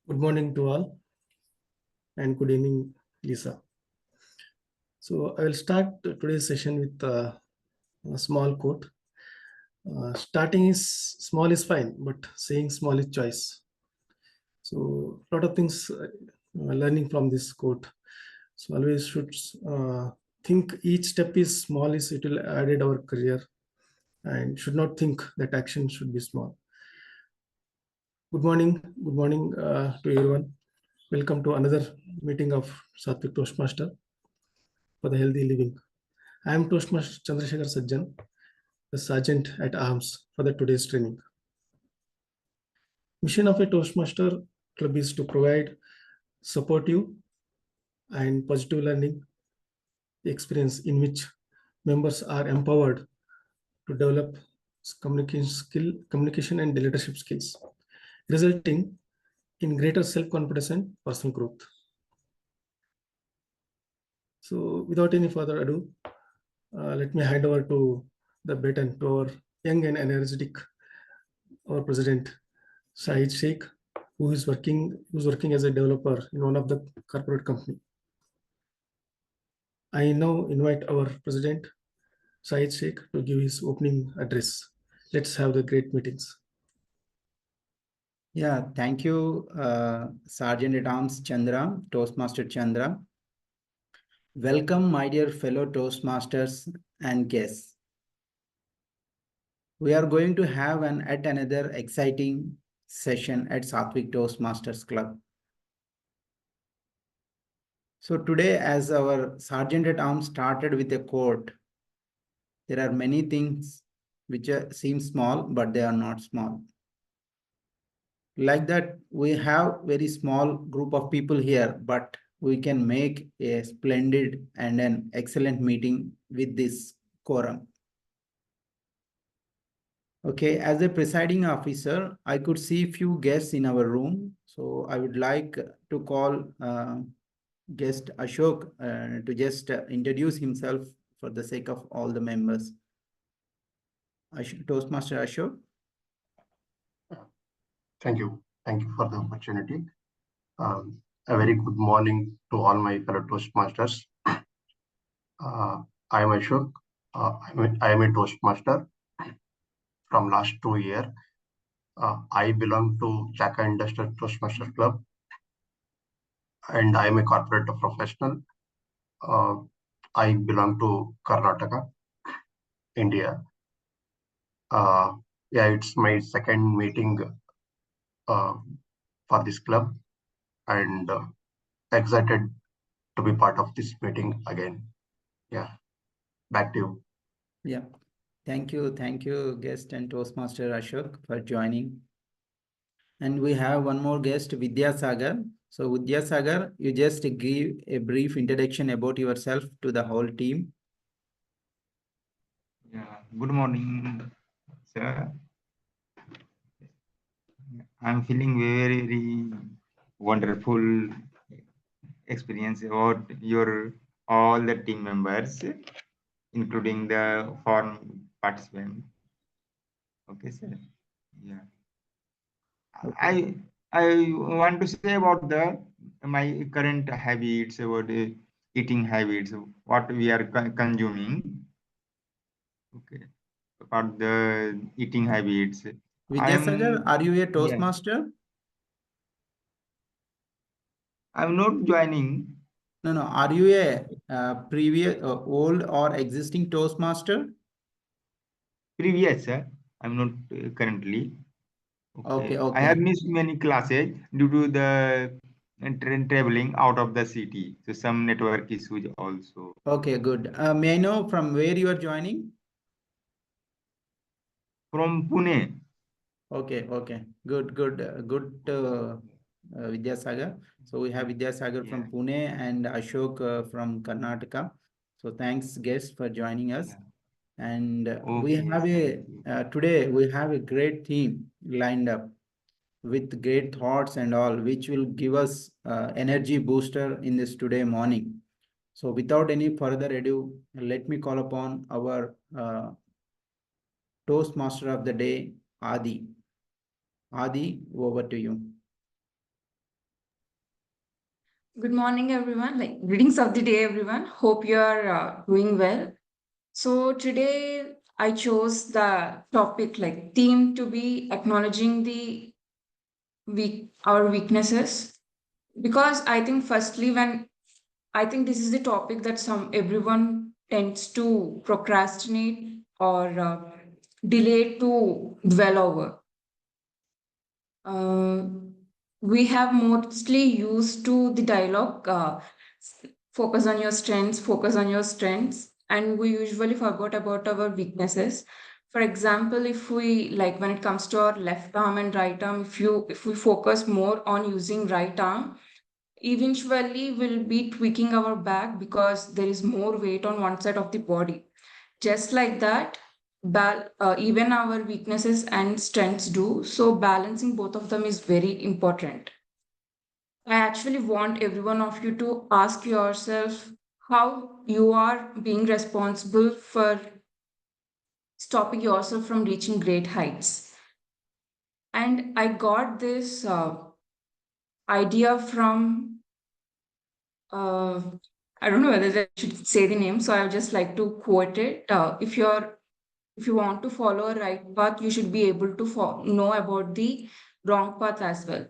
Good morning to all and good evening, Lisa. So I will start today's session with a small quote. Starting is small is fine, but saying small is choice. So a lot of things learning from this quote. So always should think each step is small is it will added our career and should not think that action should be small. Good morning to everyone. Welcome to another meeting of Satvik Toastmaster for the healthy living. I am Toastmaster Chandrasekhar Sajjan, the Sergeant at Arms for the today's training. Mission of a Toastmaster Club is to provide supportive and positive learning experience in which members are empowered to develop communication and leadership skills, resulting in greater self-confidence and personal growth. So without any further ado, let me hand over to the baton to our young and energetic, our president, Saeed Sheikh, who's working as a developer in one of the corporate company. I now invite our president, Saeed Sheikh, to give his opening address. Let's have the great meetings. Yeah, thank you, Sergeant at Arms Chandra, Toastmaster Chandra. Welcome, my dear fellow Toastmasters and guests. We are going to have another exciting session at Satvik Toastmasters Club. So today, as our Sergeant at Arms started with a quote, there are many things which seem small, but they are not small. Like that, we have very small group of people here, but we can make a splendid and an excellent meeting with this quorum. Okay, as a presiding officer, I could see few guests in our room. So I would like to call guest Ashok to just introduce himself for the sake of all the members. Toastmaster Ashok. Thank you. Thank you for the opportunity. A very good morning to all my fellow Toastmasters. I am Ashok. I am a Toastmaster from last 2 years. I belong to Chaka Industrial Toastmaster Club and I am a corporate professional. I belong to Karnataka, India. Yeah, it's my second meeting for this club and excited to be part of this meeting again. Yeah, back to you. Yeah, thank you, guest and Toastmaster Ashok for joining. And we have one more guest, Vidyasagar. So Vidyasagar, you just give a brief introduction about yourself to the whole team. Yeah, good morning, sir. I'm feeling very wonderful experience about all the team members, including the foreign participant. Okay, sir. Yeah. I want to say about my current habits, about eating habits, what we are consuming. Okay, about the eating habits. Vidyasagar, are you a Toastmaster? I'm not joining. No. Are you a previous, old or existing Toastmaster? Previous, sir. I'm not currently. Okay. I have missed many classes due to the traveling out of the city. So some network issues also. Okay, good. May I know from where you are joining? From Pune. Okay. Good, Vidyasagar. So we have Vidyasagar from Pune and Ashok from Karnataka. So thanks, guests, for joining us. Yeah. And we have today we have a great theme lined up with great thoughts and all, which will give us energy booster in this today morning. So without any further ado, let me call upon our Toastmaster of the day, Adi. Adi, over to you. Good morning, everyone. Greetings of the day, everyone. Hope you are doing well. So today I chose the topic theme to be acknowledging the our weaknesses, because I think firstly when I think this is the topic that everyone tends to procrastinate or delay to dwell over. Uh, we have mostly used to the dialogue, focus on your strengths, and we usually forgot about our weaknesses. For example, if we when it comes to our left arm and right arm, if we focus more on using right arm, eventually we'll be tweaking our back because there is more weight on one side of the body. Just like that, even our weaknesses and strengths do. So balancing both of them is very important. I actually want every one of you to ask yourself how you are being responsible for stopping yourself from reaching great heights. And I got this idea from, I don't know whether I should say the name, so I would just like to quote it. If you want to follow a right path, you should be able to know about the wrong path as well.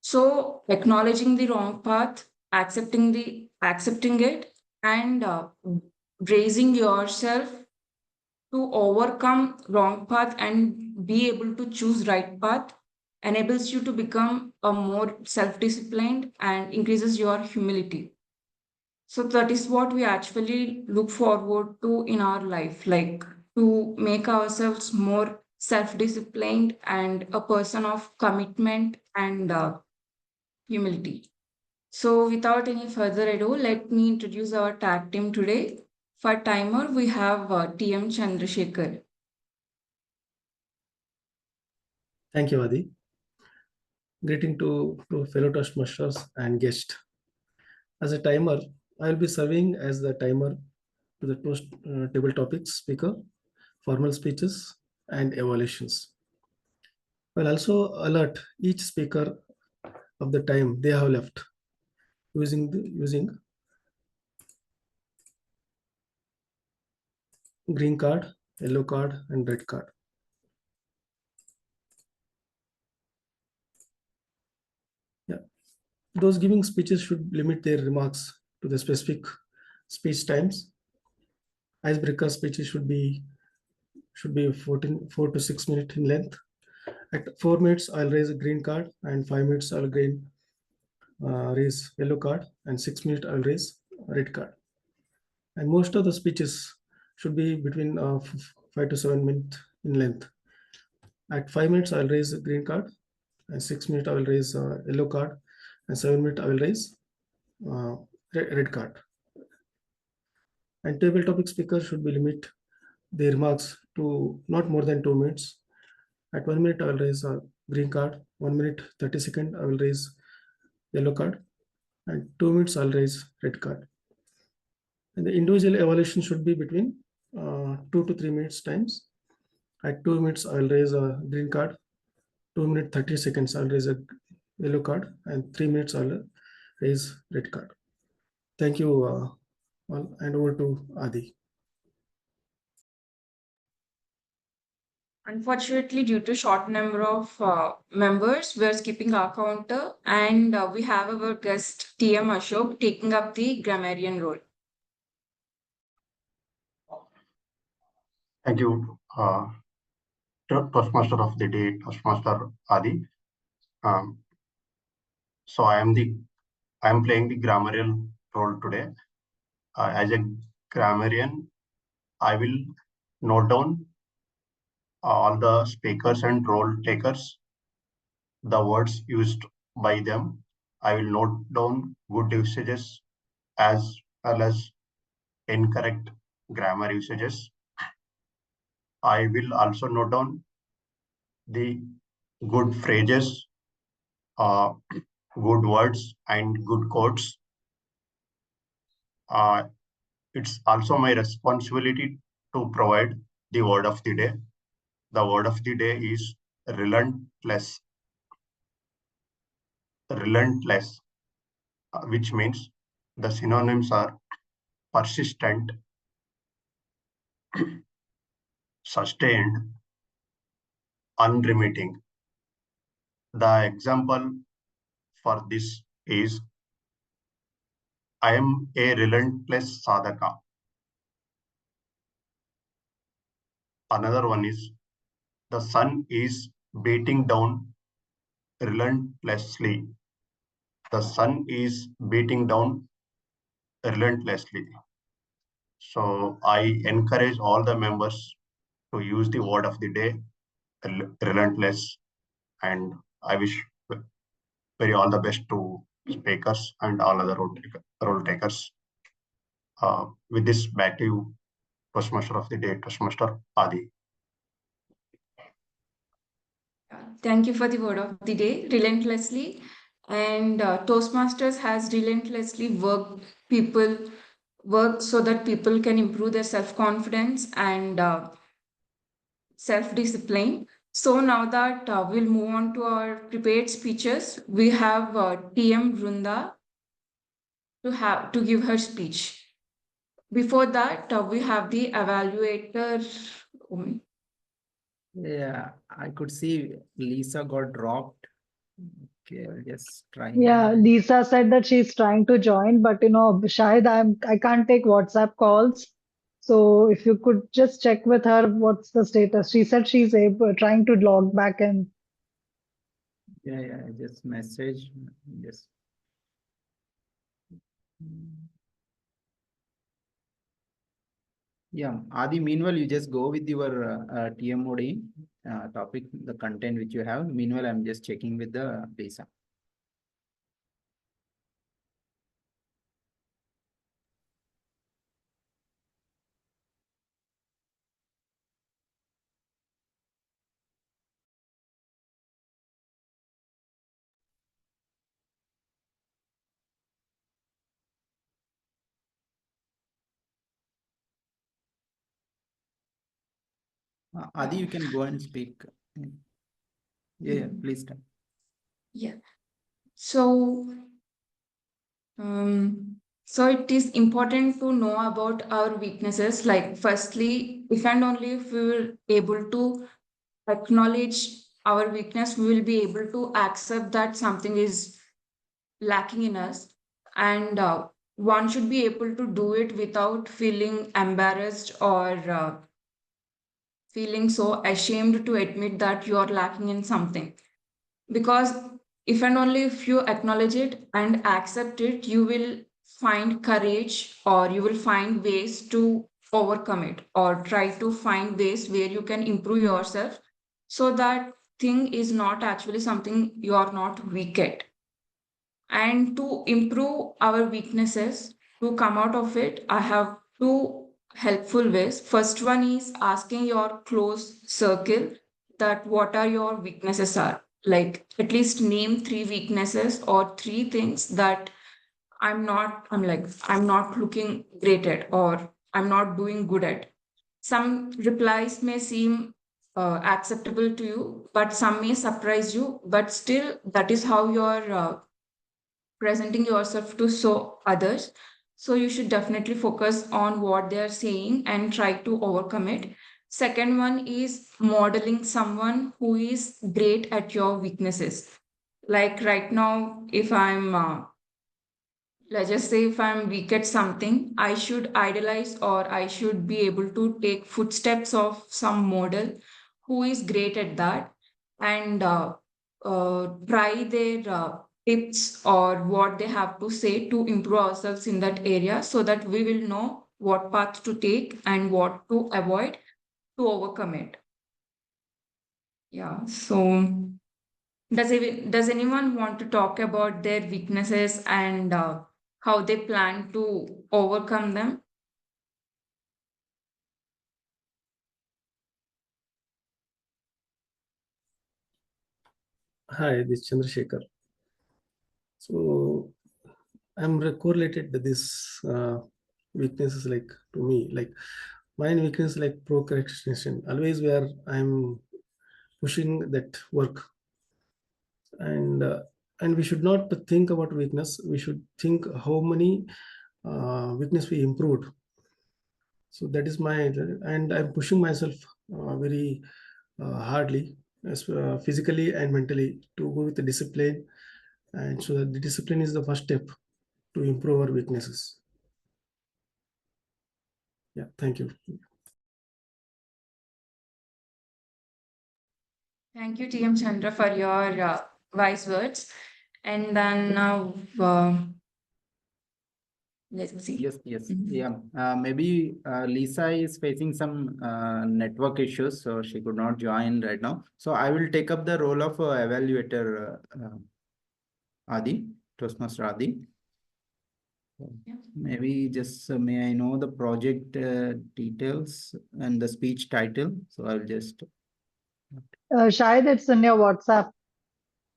So acknowledging the wrong path, accepting it, and raising yourself to overcome wrong path and be able to choose right path enables you to become a more self-disciplined and increases your humility. So that is what we actually look forward to in our life, to make ourselves more self-disciplined and a person of commitment and humility. So without any further ado, let me introduce our tag team today. For timer, we have TM Chandrasekhar. Thank you, Adi. Greeting to fellow Toastmasters and guest. As a timer, I will be serving as the timer to the toast table topics, speaker, formal speeches, and evaluations. I will also alert each speaker of the time they have left using green card, yellow card, and red card. Yeah, those giving speeches should limit their remarks to the specific speech times. Icebreaker speeches should be 4 to 6 minutes in length. At 4 minutes, I'll raise a green card, and 5 minutes I'll raise yellow card, and 6 minutes I'll raise red card. And most of the speeches should be between 5 to 7 minutes in length. At 5 minutes, I'll raise a green card, and 6 minutes I will raise a yellow card, and 7 minutes I will raise red card. And table topic speakers should be limit their remarks to not more than 2 minutes. At 1 minute, I will raise a green card. 1 minute 30 seconds, I will raise yellow card, and 2 minutes I'll raise red card. And the individual evaluation should be between 2 to 3 minutes times. At 2 minutes, I'll raise a green card. 2 minutes 30 seconds, I'll raise a yellow card, and 3 minutes I'll raise red card. Thank you all, and over to Adi. Unfortunately, due to short number of members, we are skipping our counter, and we have our guest TM Ashok taking up the grammarian role. Thank you, Toastmaster of the day, Toastmaster Adi. So I am playing the grammarian role today. As a grammarian, I will note down all the speakers and role takers, the words used by them. I will note down good usages as well as incorrect grammar usages. I will also note down the good phrases, good words, and good quotes. It's also my responsibility to provide the word of the day. The word of the day is relentless. Relentless. which means the synonyms are persistent, sustained, unremitting. The example for this is, I am a relentless sadhaka. Another one is, the sun is beating down relentlessly. The sun is beating down relentlessly. So I encourage all the members to use the word of the day, relentless, and I wish very all the best to speakers and all other role takers. With this, back to you, Toastmaster of the day, Toastmaster Adi. Thank you for the word of the day, relentlessly. And Toastmasters has relentlessly worked so that people can improve their self-confidence and self-discipline. So now that we'll move on to our prepared speeches, we have TM Vrunda to give her speech. Before that, we have the evaluator. Yeah, I could see Lisa got dropped. Okay, I'll just try. Yeah, Lisa said that she's trying to join, but Shahid, I can't take WhatsApp calls. So if you could just check with her what's the status. She said she's trying to log back in. Yeah, I just message. Just. Yeah, Adi, meanwhile, you just go with your TMOD topic, the content which you have. Meanwhile, I'm just checking with the Lisa. Adi, you can go and speak. Yeah, please start. Yeah. So it is important to know about our weaknesses. Like, firstly, if and only if we were able to acknowledge our weakness, we will be able to accept that something is lacking in us. And one should be able to do it without feeling embarrassed or feeling so ashamed to admit that you are lacking in something. Because if and only if you acknowledge it and accept it, you will find courage, or you will find ways to overcome it, or try to find ways where you can improve yourself, so that thing is not actually something you are not weak at. And to improve our weaknesses, to come out of it, I have two helpful ways. First one is asking your close circle that what are your weaknesses are. Like, at least name 3 weaknesses or 3 things that I'm not looking great at, or I'm not doing good at. Some replies may seem acceptable to you, but some may surprise you. But still, that is how you're presenting yourself to show others. So you should definitely focus on what they are saying and try to overcome it. Second one is modeling someone who is great at your weaknesses. Like right now, if let's just say if I'm weak at something, I should idolize, or I should be able to take footsteps of some model who is great at that, and try their tips or what they have to say to improve ourselves in that area, so that we will know what path to take and what to avoid to overcome it. Yeah. So does anyone want to talk about their weaknesses and how they plan to overcome them? Hi, this is Chandrasekhar. So I'm correlated to this weaknesses, like to me, like my weakness like procrastination. Always where I'm pushing that work, and and we should not think about weakness. We should think how many weakness we improved. So that is my, and I'm pushing myself very hardly, physically and mentally, to go with the discipline. And so that the discipline is the first step to improve our weaknesses. Yeah, thank you. Thank you, TM Chandra, for your wise words. And then now, let me see. Yes, yes, Mhm. yeah. Maybe Lisa is facing some network issues, so she could not join right now. So I will take up the role of evaluator, Adi, Toastmaster Adi. Yeah. Maybe just may I know the project details and the speech title? So I'll just, Shahid, it's in your WhatsApp.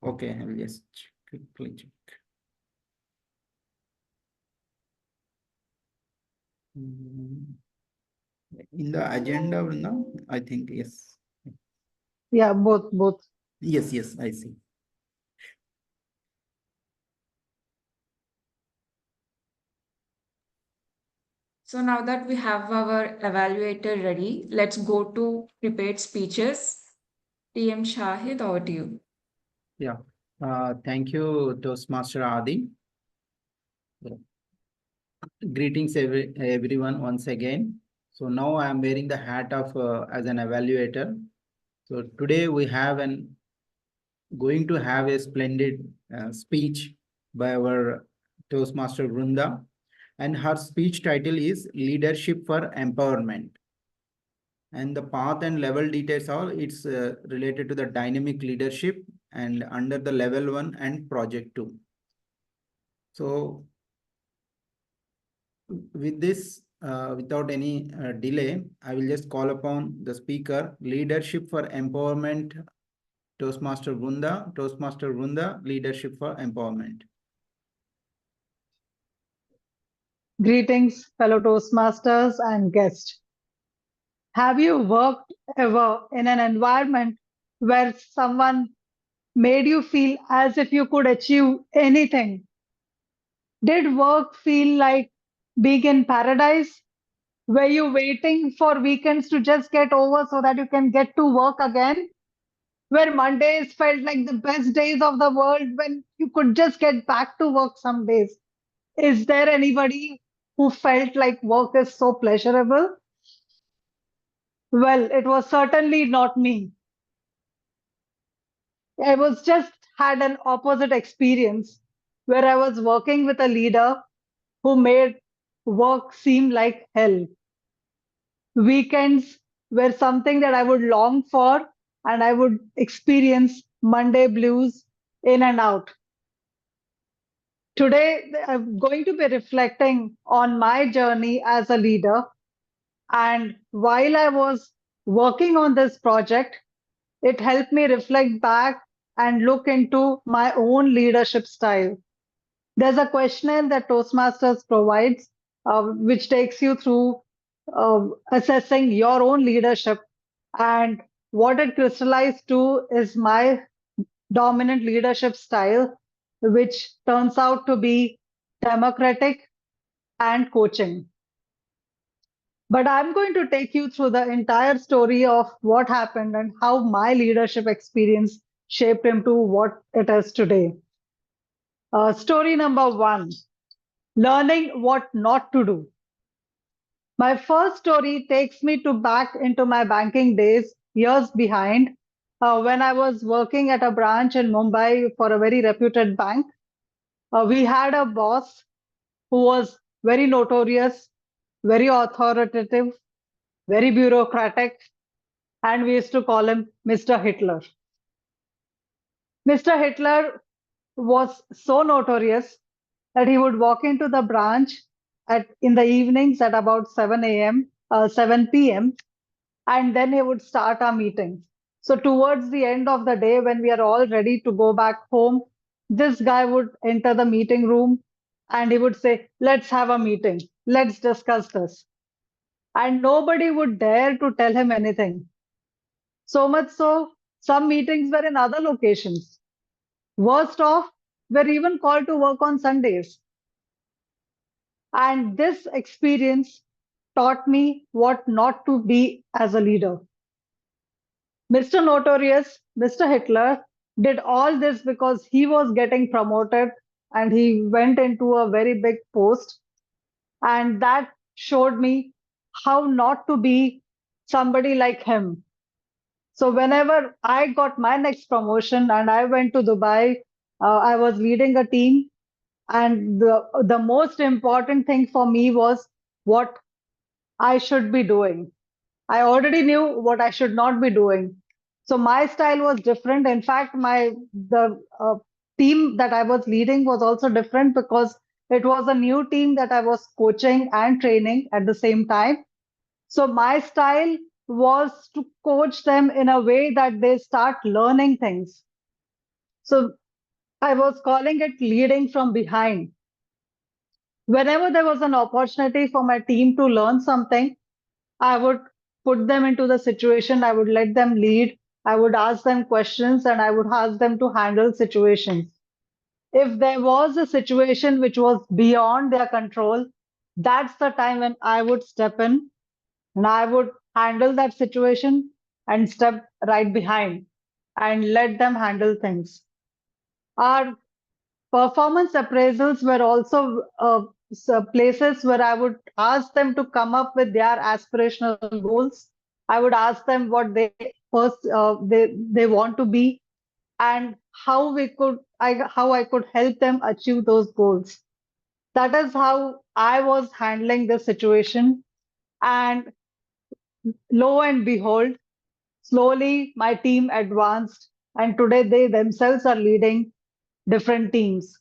okay, I'll just quickly check. In the agenda, Vrinda, I think, yes. Yeah, both. Yes, yes, I see. So now that we have our evaluator ready, let's go to prepared speeches. TM Shahid, over to you. Yeah, thank you, Toastmaster Adi. Greetings, everyone, once again. So now I am wearing the hat of as an evaluator. So today we have going to have a splendid speech by our Toastmaster Vrunda, and her speech title is Leadership for Empowerment. And the path and level details are it's related to the dynamic leadership and under the level 1 and project 2. So with this, without any delay, I will just call upon the speaker, Leadership for Empowerment, Toastmaster Vrunda. Toastmaster Vrunda, Leadership for Empowerment. Greetings, fellow Toastmasters and guests. Have you worked ever in an environment where someone made you feel as if you could achieve anything? Did work feel like being in paradise? Were you waiting for weekends to just get over so that you can get to work again? Where Mondays felt like the best days of the world when you could just get back to work some days? Is there anybody who felt like work is so pleasurable? Well, it was certainly not me. I was just had an opposite experience where I was working with a leader who made work seem like hell. Weekends were something that I would long for, and I would experience Monday blues in and out. Today, I'm going to be reflecting on my journey as a leader. And while I was working on this project, it helped me reflect back and look into my own leadership style. There's a questionnaire that Toastmasters provides, which takes you through assessing your own leadership. And what it crystallized to is my dominant leadership style, which turns out to be democratic and coaching. But I'm going to take you through the entire story of what happened and how my leadership experience shaped into what it is today. Story number 1, learning what not to do. My first story takes me back into my banking days, years behind, when I was working at a branch in Mumbai for a very reputed bank. We had a boss who was very notorious, very authoritative, very bureaucratic, and we used to call him Mr. Hitler. Mr. Hitler was so notorious that he would walk into the branch in the evenings at about 7 p.m., and then he would start our meeting. So towards the end of the day, when we are all ready to go back home, this guy would enter the meeting room and he would say, let's have a meeting. Let's discuss this. And nobody would dare to tell him anything. So much so, some meetings were in other locations. Worst off, were even called to work on Sundays. And this experience taught me what not to be as a leader. Mr. Notorious, Mr. Hitler did all this because he was getting promoted and he went into a very big post. And that showed me how not to be somebody like him. So whenever I got my next promotion and I went to Dubai, I was leading a team. And the most important thing for me was what I should be doing. I already knew what I should not be doing. So my style was different. In fact, the team that I was leading was also different because it was a new team that I was coaching and training at the same time. So my style was to coach them in a way that they start learning things. So I was calling it leading from behind. Whenever there was an opportunity for my team to learn something, I would put them into the situation, I would let them lead, I would ask them questions, and I would ask them to handle situations. If there was a situation which was beyond their control, that's the time when I would step in and I would handle that situation and step right behind and let them handle things. Our performance appraisals were also places where I would ask them to come up with their aspirational goals. I would ask them what they want to be and how I could help them achieve those goals. That is how I was handling the situation. And lo and behold, slowly my team advanced, and today they themselves are leading different teams.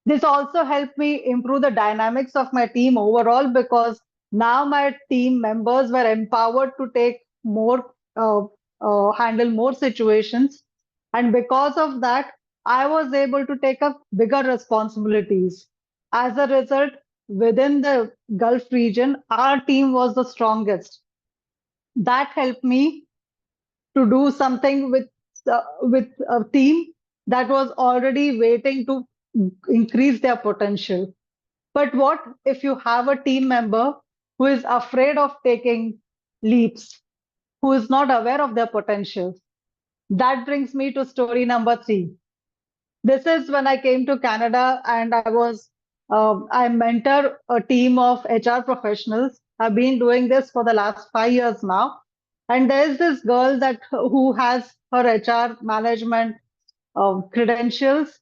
This also helped me improve the dynamics of my team overall because now my team members were empowered to handle more situations. And because of that, I was able to take up bigger responsibilities. As a result, within the Gulf region, our team was the strongest. That helped me to do something with a team that was already waiting to increase their potential. But what if you have a team member who is afraid of taking leaps, who is not aware of their potential? That brings me to story number 3. This is when I came to Canada and I mentor a team of HR professionals. I've been doing this for the last 5 years now. And there's this girl who has her HR management credentials,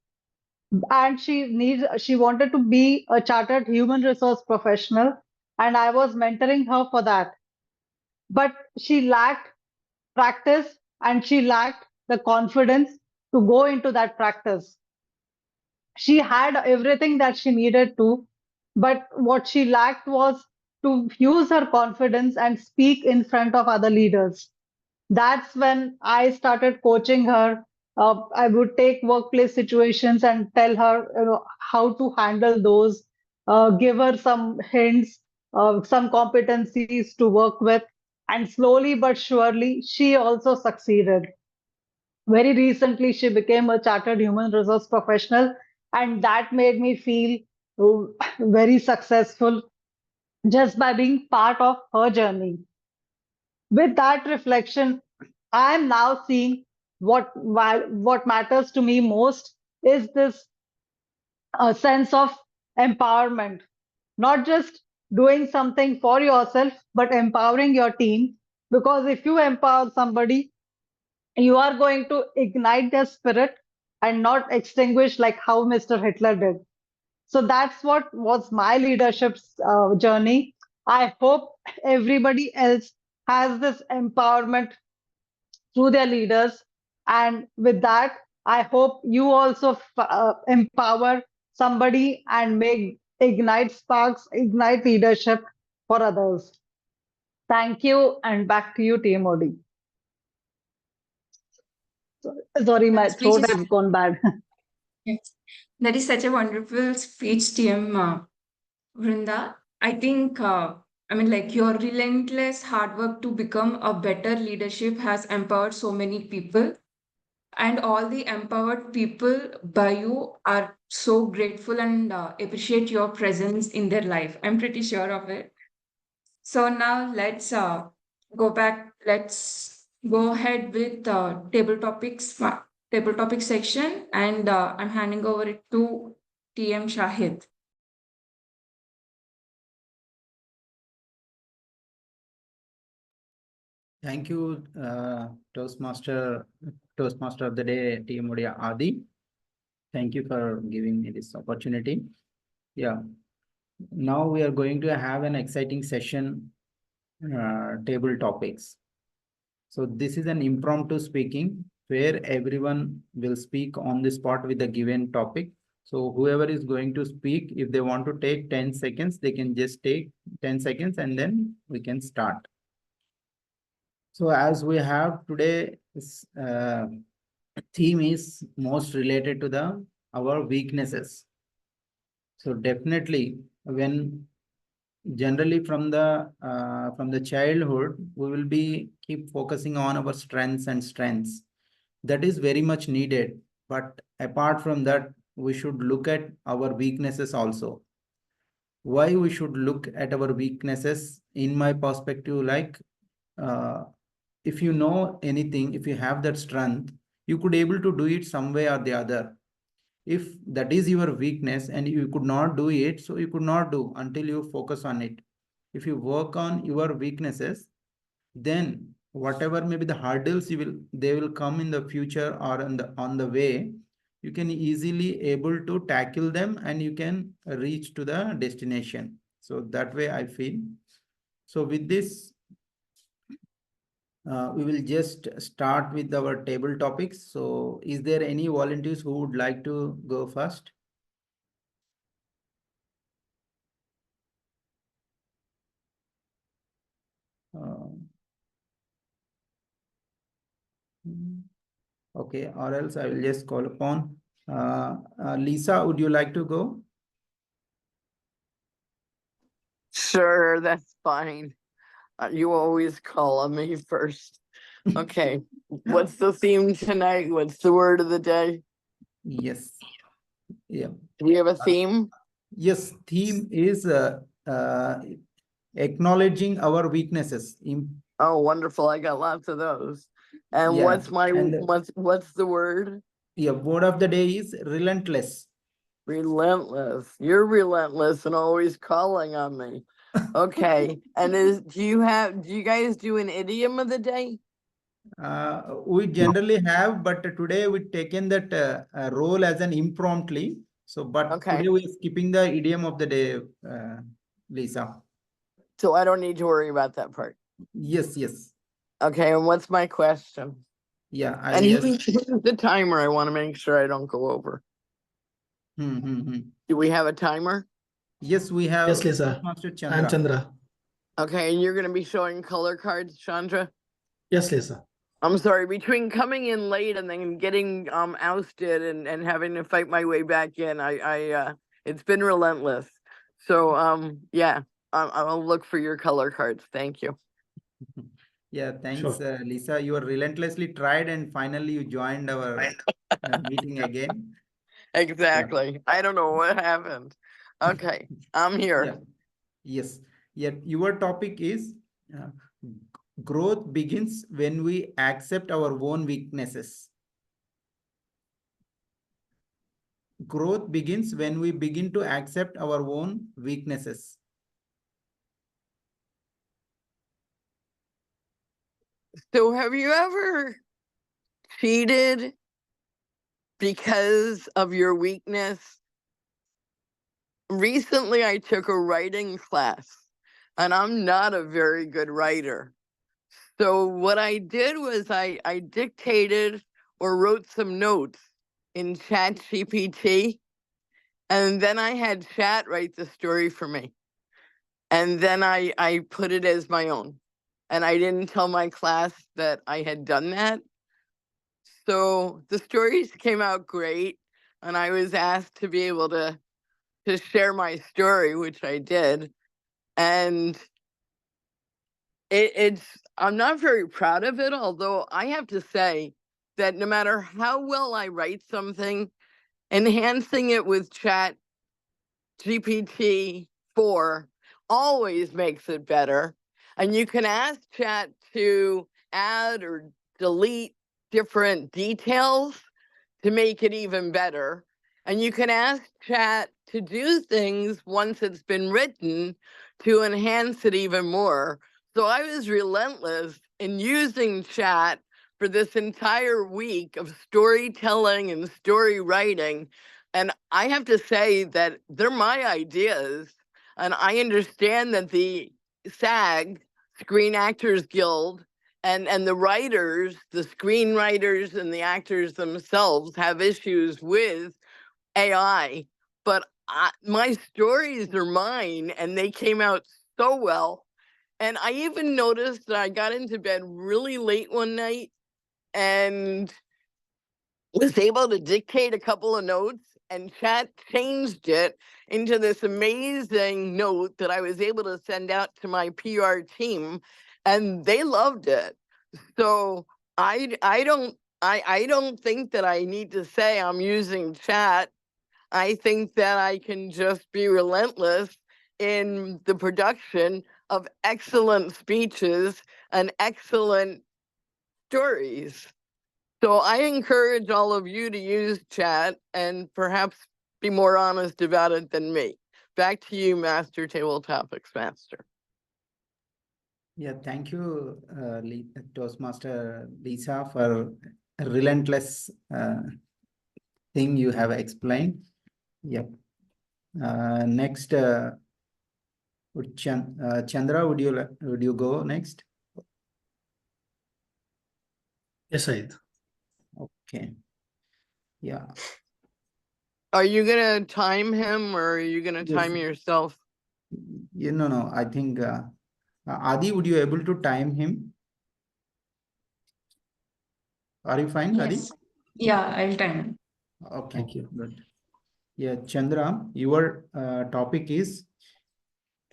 and she wanted to be a chartered human resource professional, and I was mentoring her for that. But she lacked practice and she lacked the confidence to go into that practice. She had everything that she needed to, but what she lacked was to use her confidence and speak in front of other leaders. That's when I started coaching her. I would take workplace situations and tell her, how to handle those, give her some hints, some competencies to work with, and slowly but surely, she also succeeded. Very recently, she became a chartered human resource professional, and that made me feel very successful just by being part of her journey. With that reflection, I am now seeing what matters to me most is this sense of empowerment, not just doing something for yourself, but empowering your team. Because if you empower somebody, you are going to ignite their spirit and not extinguish like how Mr. Hitler did. So that's what was my leadership journey. I hope everybody else has this empowerment through their leaders. And with that, I hope you also empower somebody and ignite sparks, ignite leadership for others. Thank you, and back to you, TMOD. Sorry, my That speech throat is has gone bad. Yes. That is such a wonderful speech, TM Vrinda. I think, like your relentless hard work to become a better leadership has empowered so many people. and all the empowered people by you are so grateful and appreciate your presence in their life. I'm pretty sure of it. So now let's go back. Let's go ahead with table topic section, and I'm handing over it to TM Shahid. Thank you, Toastmaster of the Day, Team Odia Adi. Thank you for giving me this opportunity. Yeah. Now we are going to have an exciting session, table topics. So this is an impromptu speaking where everyone will speak on the spot with a given topic. So whoever is going to speak, if they want to take 10 seconds, they can just take 10 seconds and then we can start. So as we have today, theme is most related to our weaknesses. So definitely when generally from the childhood, we will be keep focusing on our strengths. That is very much needed. But apart from that, we should look at our weaknesses also. Why we should look at our weaknesses? In my perspective, like if you know anything, if you have that strength, you could able to do it some way or the other. If that is your weakness and you could not do it, so you could not do until you focus on it. If you work on your weaknesses, then whatever may be the hurdles they will come in the future or on the way, you can easily able to tackle them and you can reach to the destination. So that way I feel. So with this, we will just start with our table topics. So is there any volunteers who would like to go first? Okay, or else I will just call upon Lisa. Would you like to go? Sure, that's fine. You always call on me first. Okay, what's the theme tonight? What's the word of the day? Yes. Yeah. Do we have a theme? Yes. Theme is acknowledging our weaknesses. Oh, wonderful! I got lots of those. And Yeah, what's my and what's the word? Yeah, word of the day is relentless. Relentless. You're relentless and always calling on me. Okay. And do you guys do an idiom of the day? We generally have, but today we've taken that role as an impromptu. So, but Okay. today we're skipping the idiom of the day, Lisa. So I don't need to worry about that part. Yes, yes. Okay, and what's my question? Yeah, And here's the timer. I want to make sure I don't go over. Do we have a timer? Yes, we have. Yes, Lisa. Master I'm Chandra. Okay, and you're going to be showing color cards, Chandra? Yes, Lisa. I'm sorry, between coming in late and then getting ousted and having to fight my way back in, I it's been relentless. So yeah, I'll look for your color cards. Thank you. Yeah, thanks, Sure. Lisa. You were relentlessly tried and finally you joined our meeting again. Exactly. Yeah. I don't know what happened. Okay, I'm here. Yeah. Yes. Yeah, your topic is growth begins when we accept our own weaknesses. Growth begins when we begin to accept our own weaknesses. So have you ever cheated because of your weakness? Recently, I took a writing class and I'm not a very good writer. So what I did was I dictated or wrote some notes in ChatGPT, and then I had Chat write the story for me. And then I put it as my own. And I didn't tell my class that I had done that. So the stories came out great. And I was asked to be able to share my story, which I did. And I'm not very proud of it, although I have to say that no matter how well I write something, enhancing it with Chat GPT-4 always makes it better. And you can ask Chat to add or delete different details to make it even better. And you can ask Chat to do things once it's been written to enhance it even more. So I was relentless in using Chat for this entire week of storytelling and story writing. And I have to say that they're my ideas. And I understand that the SAG, Screen Actors Guild, and the writers, the screenwriters and the actors themselves have issues with AI, but my stories are mine and they came out so well. And I even noticed that I got into bed really late one night and was able to dictate a couple of notes, and Chat changed it into this amazing note that I was able to send out to my PR team, and they loved it. So I don't think that I need to say I'm using Chat. I think that I can just be relentless in the production of excellent speeches and excellent stories. So I encourage all of you to use Chat and perhaps be more honest about it than me. Back to you, Master Table Topics Master. Yeah, thank you, Toastmaster Lisa, for a relentless thing you have explained. Yep. Next, Chandra, would you go next? Yes, Syed. Okay. Yeah. Are you gonna time him or are you gonna Yes. time yourself? No. I think Adi, would you able to time him? Are you fine, Adi? Yes. Yeah, I'll time. Okay. Thank you. Good. Yeah, Chandra, your topic is,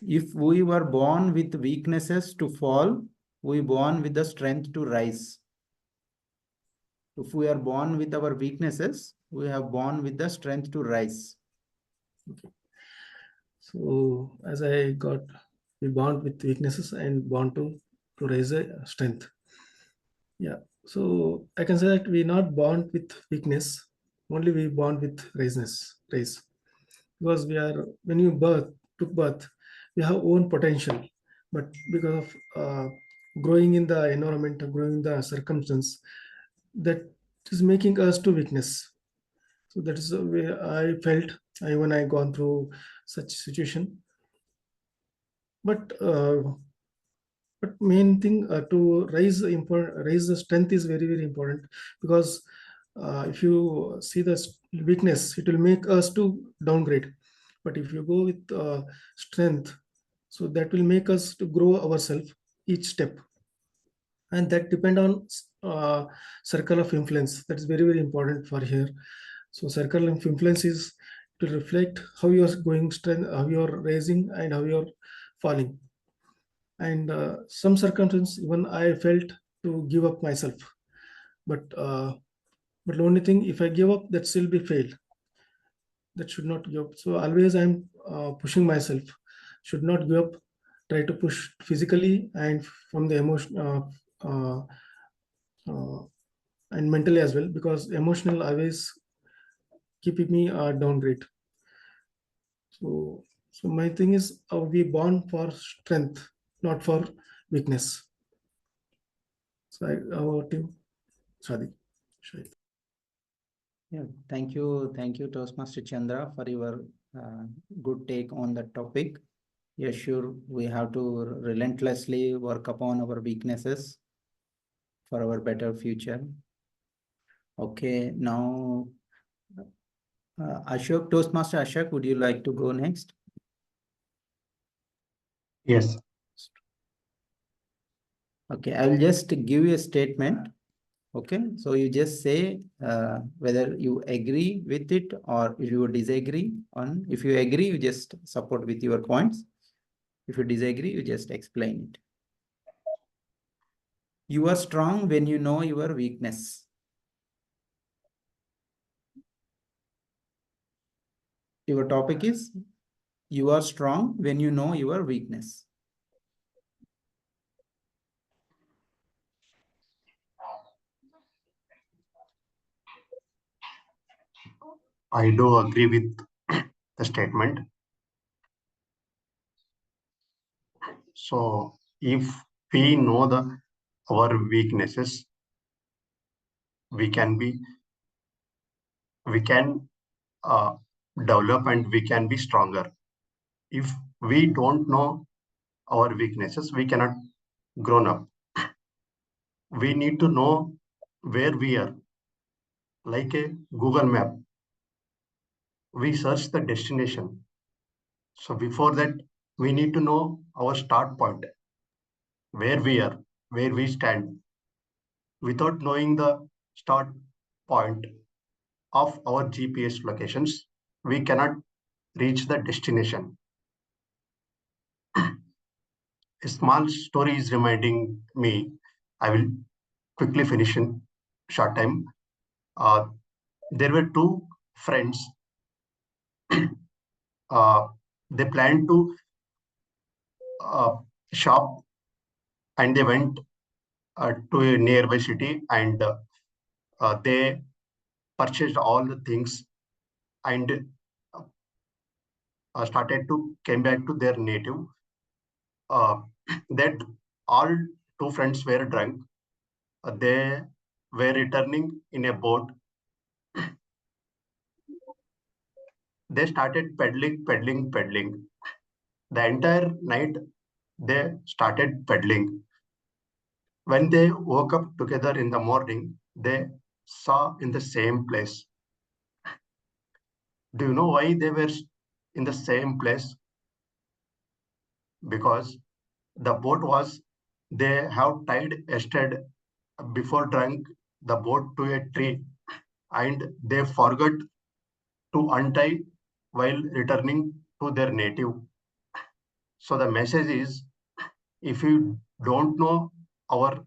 if we were born with weaknesses to fall, we born with the strength to rise. If we are born with our weaknesses, we have born with the strength to rise. So as I got, we born with weaknesses and born to raise a strength. Yeah. So I can say that we're not born with weakness, only we born with raise. Because we are, when you took birth, we have own potential, but because of growing in the environment, growing in the circumstance, that is making us to weakness. So that is the way I felt when I gone through such situation. But main thing to raise the strength is very important, because if you see the weakness, it will make us to downgrade. But if you go with strength, so that will make us to grow ourselves each step, and that depend on circle of influence. That is very important for here. So circle of influence is to reflect how you are going strength, how you are raising and how you are falling. And some circumstances even I felt to give up myself, but the only thing, if I give up, that still be fail. That should not give up. So always I'm pushing myself, should not give up, try to push physically and from the emotion and mentally as well, because emotional always keeping me downgrade. So my thing is, we born for strength, not for weakness. So about you, Shadi. Yeah, thank you, Toastmaster Chandra, for your good take on the topic. Yeah, sure, we have to relentlessly work upon our weaknesses for our better future. Okay, now Ashok, Toastmaster Ashok, would you like to go next? Yes. Okay, I will just give you a statement. Okay, so you just say whether you agree with it or if you disagree on. If you agree, you just support with your points. If you disagree, you just explain it. You are strong when you know your weakness. Your topic is you are strong when you know your weakness. I do agree with the statement. So if we know our weaknesses, we can develop and we can be stronger. If we don't know our weaknesses, we cannot grow up. We need to know where we are, like a Google map. We search the destination. So before that, we need to know our start point, where we are, where we stand. Without knowing the start point of our GPS locations, we cannot reach the destination. A small story is reminding me. I will quickly finish in short time. There were two friends. They planned to shop and they went to a nearby city and they purchased all the things and started to came back to their native. That all two friends were drunk. They were returning in a boat. They started pedaling. The entire night they started pedaling. When they woke up together in the morning, they saw in the same place. Do you know why they were in the same place? Because the boat was, they have tied yesterday before drunk the boat to a tree and they forgot to untie while returning to their native. So the message is, if you don't know our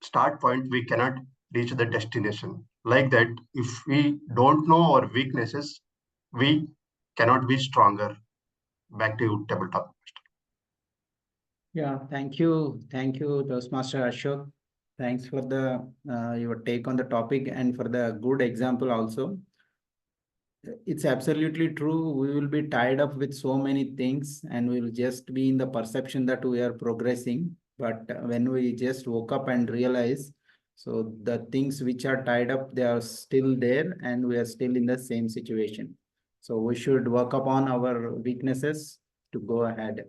start point, we cannot reach the destination. Like that, if we don't know our weaknesses, we cannot be stronger. Back to you, Tabletop. Yeah, thank you. Thank you, Toastmaster Ashok. Thanks for the your take on the topic and for the good example also. It's absolutely true. We will be tied up with so many things and we will just be in the perception that we are progressing. But when we just woke up and realize, so the things which are tied up, they are still there and we are still in the same situation. So we should work upon our weaknesses to go ahead.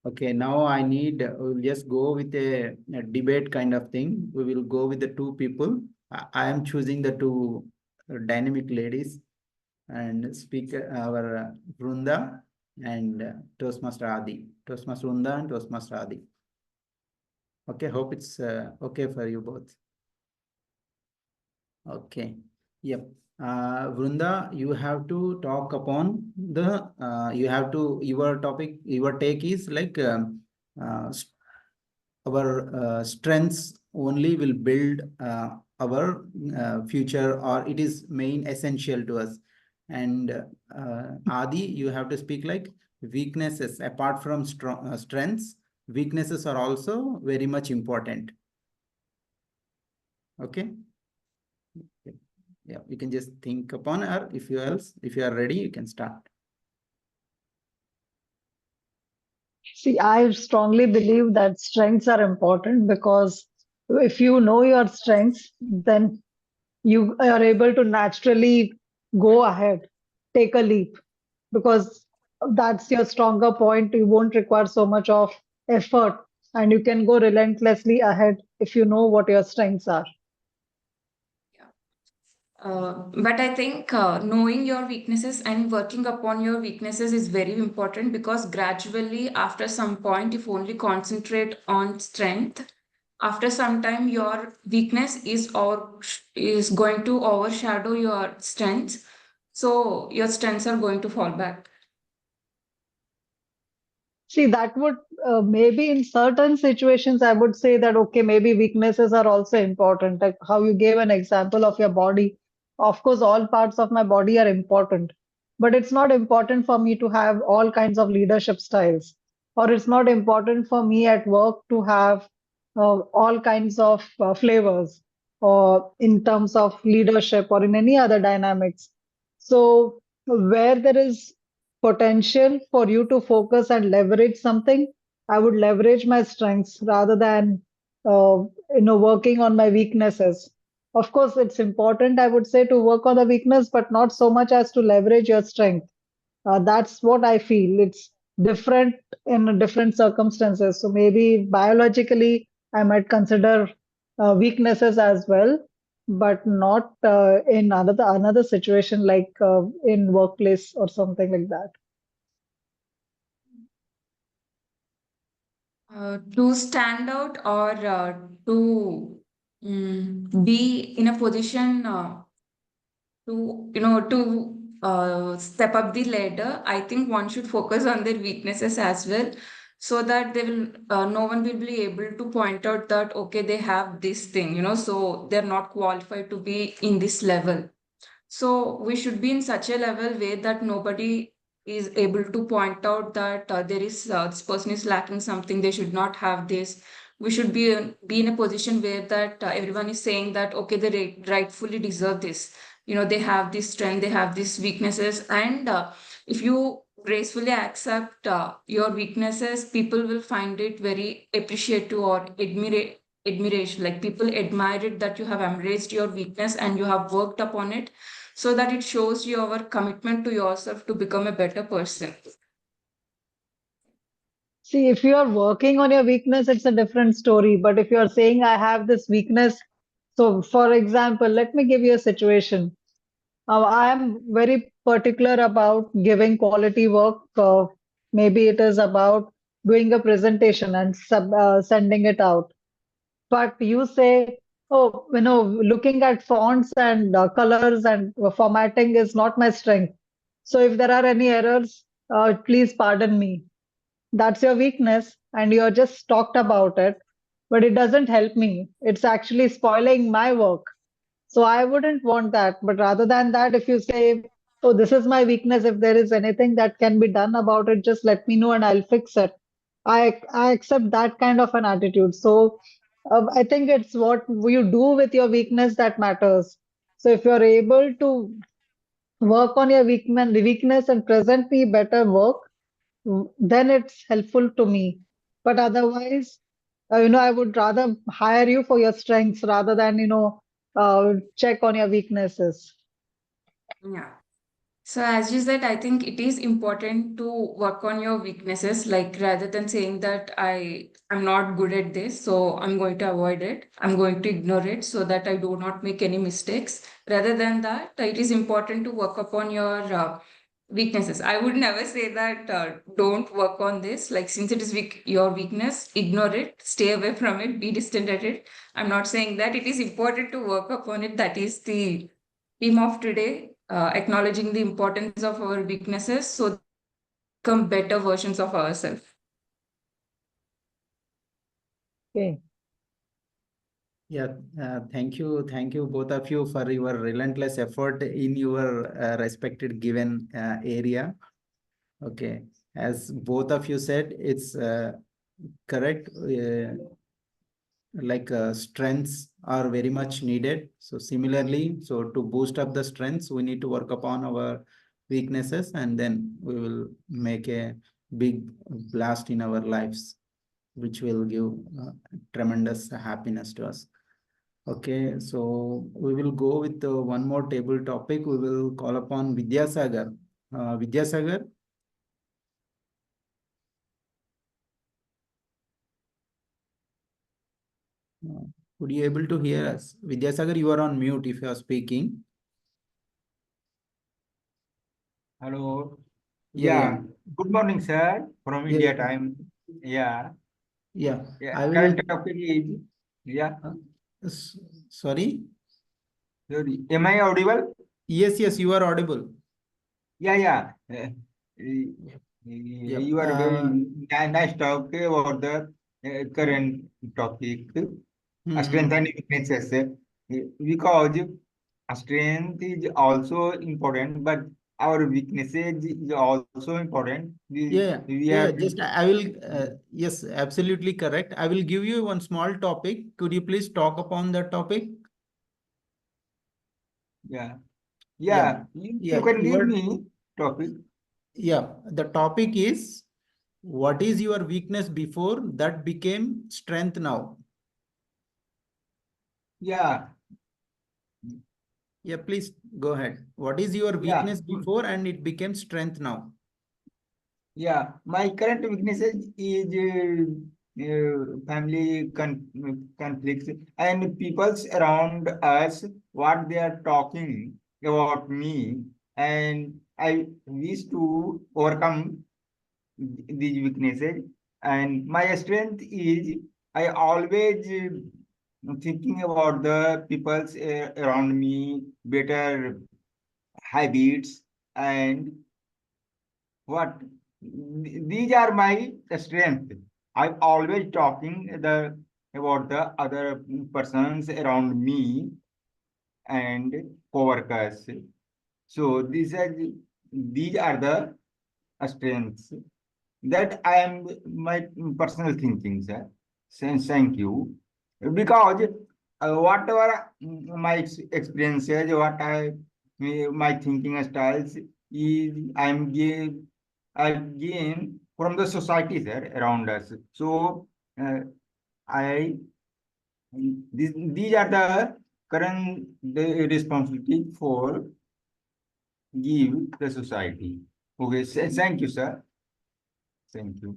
Okay, now I need, we'll just go with a debate kind of thing. We will go with the two people. I am choosing the two dynamic ladies and speaker, our Vrunda and Toastmaster Adi. Toastmaster Vrunda and Toastmaster Adi. Okay, hope it's okay for you both. Okay, yep. Vrunda, you have to talk upon the, your topic, your take is like our strengths only will build our future, or it is main essential to us. And Adi, you have to speak like weaknesses apart from strengths, weaknesses are also very much important. Okay. Yeah, you can just think upon, or if you are ready, you can start. See, I strongly believe that strengths are important because if you know your strengths, then you are able to naturally go ahead, take a leap, because that's your stronger point. You won't require so much of effort and you can go relentlessly ahead if you know what your strengths are. But I think knowing your weaknesses and working upon your weaknesses is very important, because gradually, after some point, if only concentrate on strength, after some time, your weakness is going to overshadow your strengths. So your strengths are going to fall back. See, that would maybe in certain situations, I would say that, okay, maybe weaknesses are also important. Like how you gave an example of your body. Of course, all parts of my body are important. but it's not important for me to have all kinds of leadership styles, or it's not important for me at work to have all kinds of flavors, or in terms of leadership or in any other dynamics. So where there is potential for you to focus and leverage something, I would leverage my strengths rather than working on my weaknesses. Of course, it's important, I would say, to work on the weakness, but not so much as to leverage your strength. That's what I feel. It's different in different circumstances. So maybe biologically, I might consider weaknesses as well, but not in another situation like in workplace or something like that. To stand out or to be in a position to step up the ladder, I think one should focus on their weaknesses as well, so that they will no one will be able to point out that okay, they have this thing, so they're not qualified to be in this level. So we should be in such a level way that nobody is able to point out that this person is lacking something, they should not have this. We should be in a position where that everyone is saying that okay, they rightfully deserve this. They have this strength, they have these weaknesses, and if you gracefully accept your weaknesses, people will find it very appreciative or admiration. Like people admire it that you have embraced your weakness and you have worked upon it, so that it shows your commitment to yourself to become a better person. See, if you are working on your weakness, it's a different story. But if you are saying, I have this weakness, so for example, let me give you a situation. I am very particular about giving quality work. Maybe it is about doing a presentation and sending it out. But you say, oh, looking at fonts and colors and formatting is not my strength. So if there are any errors, please pardon me. That's your weakness, and you're just talked about it, but it doesn't help me. It's actually spoiling my work. So I wouldn't want that. But rather than that, if you say, oh, this is my weakness, if there is anything that can be done about it, just let me know and I'll fix it. I accept that kind of an attitude. So I think it's what you do with your weakness that matters. So if you're able to work on your weakness and present me better work, then it's helpful to me. But otherwise, I would rather hire you for your strengths rather than, check on your weaknesses. Yeah. So as you said, I think it is important to work on your weaknesses, like rather than saying that I'm not good at this, so I'm going to avoid it, I'm going to ignore it so that I do not make any mistakes. Rather than that, it is important to work upon your weaknesses. I would never say that don't work on this. Like since it is your weakness, ignore it, stay away from it, be distant at it. I'm not saying that. It is important to work upon it. That is the theme of today, acknowledging the importance of our weaknesses so become better versions of ourselves. Okay. Yeah, thank you both of you for your relentless effort in your respected given area. Okay, as both of you said, it's correct. Strengths are very much needed. So similarly, so to boost up the strengths, we need to work upon our weaknesses, and then we will make a big blast in our lives, which will give tremendous happiness to us. Okay, so we will go with one more table topic. We will call upon Vidyasagar. Vidyasagar. Would you able to hear us? Vidyasagar, you are on mute if you are speaking. Hello. Yeah. Good morning, sir. From Yeah. India time. Yeah. Yeah. Current topic is, Sorry? Sorry. Am I audible? Yes, you are audible. Yeah. You are very nice talk about the current topic. Strength and weaknesses. Because strength is also important, but our weaknesses is also important. Yeah, We yeah, have to- just I will, yes, absolutely correct. I will give you one small topic. Could you please talk upon that topic? yeah. Yeah, You yeah, can give your, me topic. yeah, the topic is, what is your weakness before that became strength now? Yeah, Yeah, please go ahead. What is your Yeah. weakness before and it became strength now? yeah. My current weaknesses is family conflicts and people's around us, what they are talking about me, and I wish to overcome these weaknesses. And my strength is I always thinking about the people's around me, better habits, and what these are my strength. I'm always talking about the other persons around me and coworkers. So these are the strengths that I am my personal thinking, sir. Thank you. Because whatever my experiences, my thinking styles is I gain from the society, sir, around us. So I these are the current the responsibility for give the society. Okay, thank you, sir. Thank you.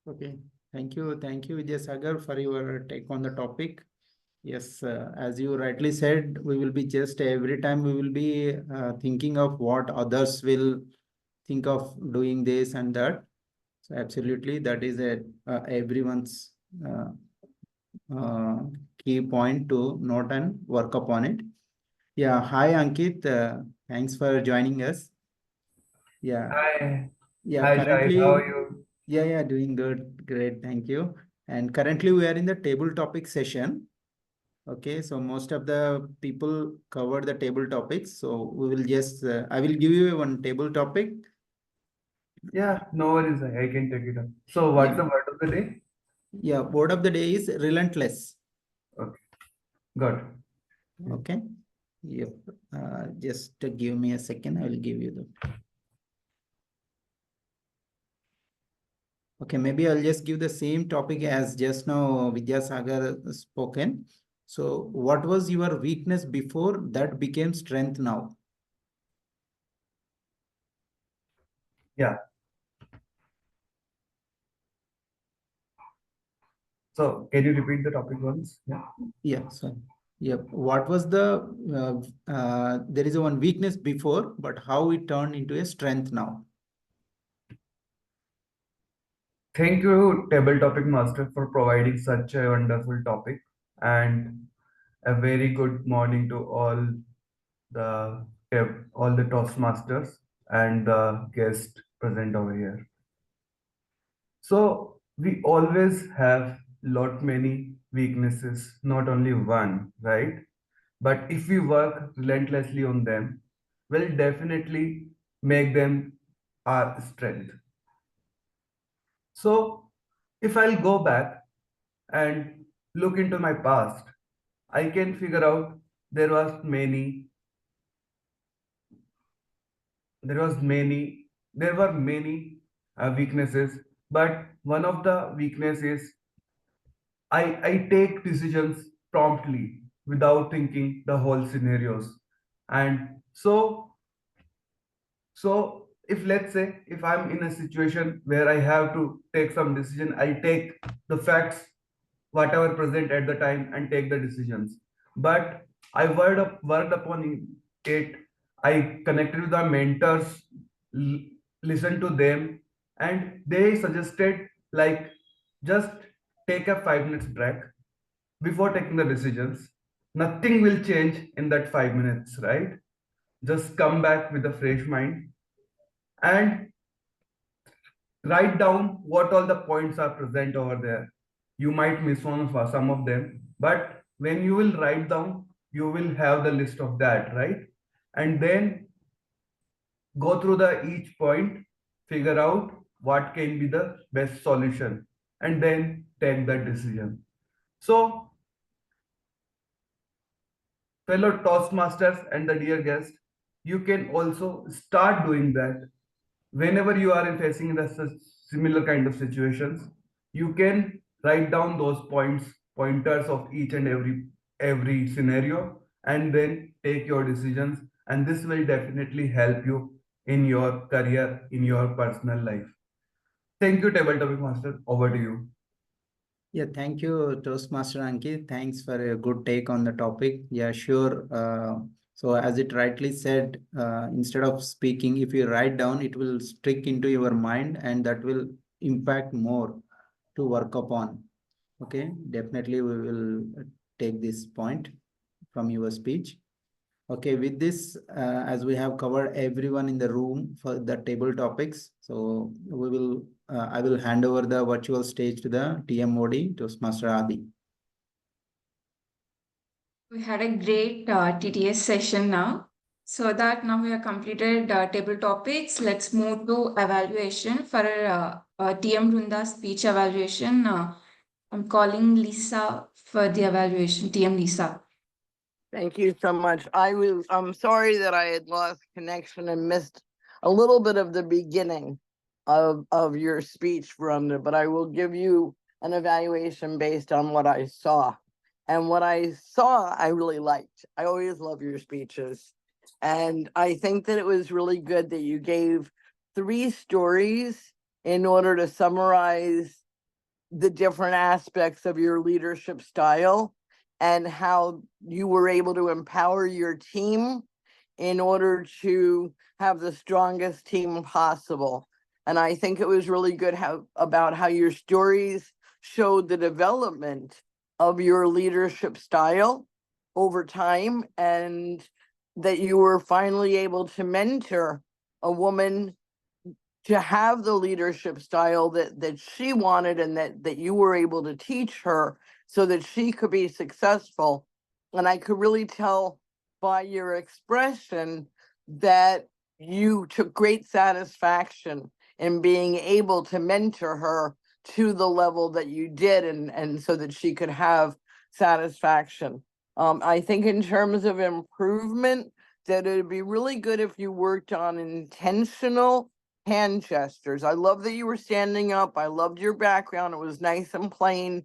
Okay, thank you. Thank you, Vidyasagar, for your take on the topic. Yes, as you rightly said, we will be just every time we will be thinking of what others will think of doing this and that. So absolutely, that is everyone's uh, uh, key point to note and work upon it. Yeah, hi Ankit, thanks for joining us. Yeah, Hi, yeah, hi Shahid, how are currently, you? yeah, doing good, great, thank you. And currently we are in the table topic session. Okay, so most of the people cover the table topics. So we will just, I will give you one table topic. Yeah, no worries, I can take it up. So, what's Yeah, the word of the day? yeah, word of the day is relentless. Okay, got it. Okay, yep. Just give me a second, I will give you the. Okay, maybe I'll just give the same topic as just now Vidyasagar spoken. So what was your weakness before that became strength now? Yeah, so can you repeat the topic once? Yeah. Yeah, so yep. What was the there is a one weakness before, but how it turned into a strength now? Thank you, Table Topic Master, for providing such a wonderful topic, and a very good morning to the all the Toastmasters and the guest present over here. So we always have lot many weaknesses, not only one, right? But if we work relentlessly on them, we'll definitely make them our strength. So if I'll go back and look into my past, I can figure out there was many, there was many, there were many weaknesses, but one of the weaknesses I take decisions promptly without thinking the whole scenarios. And so if let's say if I'm in a situation where I have to take some decision, I take the facts, whatever present at the time, and take the decisions. But I worked upon it. I connected with the mentors, l- listened to them, and they suggested like just take a 5 minutes break before taking the decisions. Nothing will change in that 5 minutes, right? Just come back with a fresh mind and write down what all the points are present over there. You might miss some of them, but when you will write down, you will have the list of that, right? And then go through each point, figure out what can be the best solution, and then take that decision. So, fellow Toastmasters and the dear guest, you can also start doing that whenever you are facing the similar kind of situations. You can write down those pointers of each and every scenario, and then take your decisions. And this will definitely help you in your career, in your personal life. Thank you, Table Topic Master. Over to you. Yeah, thank you, Toastmaster Ankit. Thanks for a good take on the topic. Yeah, sure. So as it rightly said, instead of speaking, if you write down, it will stick into your mind and that will impact more to work upon. Okay, definitely we will take this point from your speech. Okay, with this, as we have covered everyone in the room for the table topics, so we will, I will hand over the virtual stage to the TMOD, Toastmaster Adi. We had a great TTS session now. So that now we have completed table topics. Let's move to evaluation for TM Brunda's speech evaluation. I'm calling Lisa for the evaluation. TM Lisa. Thank you so much. I'm sorry that I had lost connection and missed a little bit of the beginning of your speech, Varunda, but I will give you an evaluation based on what I saw. And what I saw, I really liked. I always love your speeches. And I think that it was really good that you gave 3 stories in order to summarize the different aspects of your leadership style and how you were able to empower your team in order to have the strongest team possible. And I think it was really good about how your stories showed the development of your leadership style over time, and that you were finally able to mentor a woman to have the leadership style that she wanted, and that you were able to teach her so that she could be successful. And I could really tell by your expression that you took great satisfaction in being able to mentor her to the level that you did, and so that she could have satisfaction. I think in terms of improvement, that it'd be really good if you worked on intentional hand gestures. I love that you were standing up. I loved your background. It was nice and plain.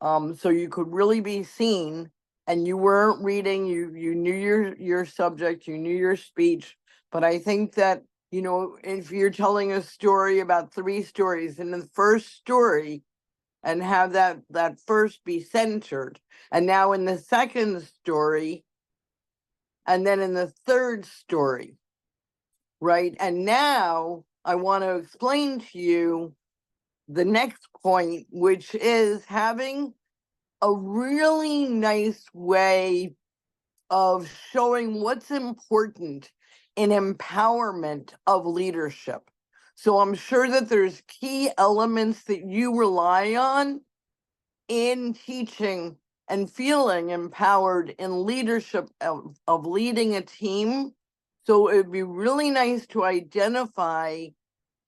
So you could really be seen, and you weren't reading, you knew your subject, you knew your speech. But I think that, you know, if you're telling a story about 3 stories, in the first story, and have that first be centered, and now in the second story, and then in the third story, right? And now I want to explain to you the next point, which is having a really nice way of showing what's important in empowerment of leadership. So I'm sure that there's key elements that you rely on in teaching and feeling empowered in leadership of leading a team. So it'd be really nice to identify,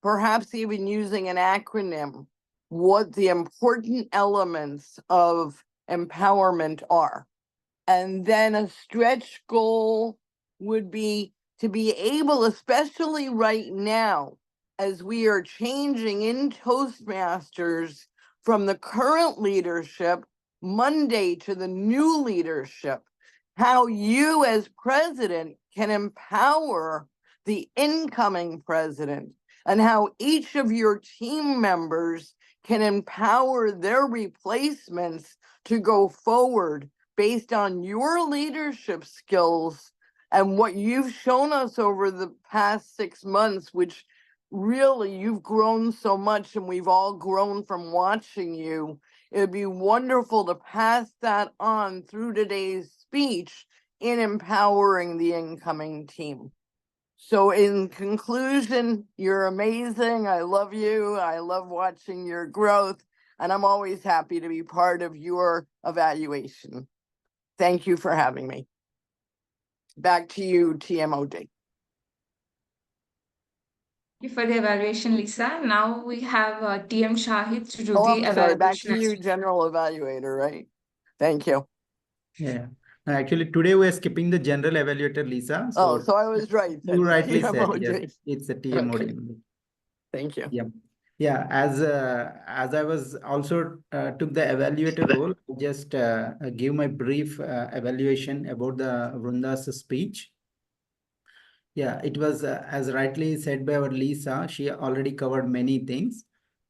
perhaps even using an acronym, what the important elements of empowerment are. And then a stretch goal would be to be able, especially right now, as we are changing in Toastmasters from the current leadership Monday to the new leadership, how you as president can empower the incoming president, and how each of your team members can empower their replacements to go forward based on your leadership skills and what you've shown us over the past 6 months, which really you've grown so much, and we've all grown from watching you. It'd be wonderful to pass that on through today's speech in empowering the incoming team. So in conclusion, you're amazing. I love you. I love watching your growth, and I'm always happy to be part of your evaluation. Thank you for having me. Back to you, TMOD. you for the evaluation, Lisa. Now we have TM Shahid to do Oh, the I'm sorry. Back evaluation. to you, general evaluator, right? Thank you. Yeah. Actually, today we're skipping the general evaluator, Lisa. Oh, so I was right. You then. rightly said, TMOD. yes, it's a TMOD. Okay. Thank you. Yeah. Yeah, as I was also took the evaluator role, just give my brief evaluation about the Vrinda's speech. Yeah, it was as rightly said by our Lisa, she already covered many things.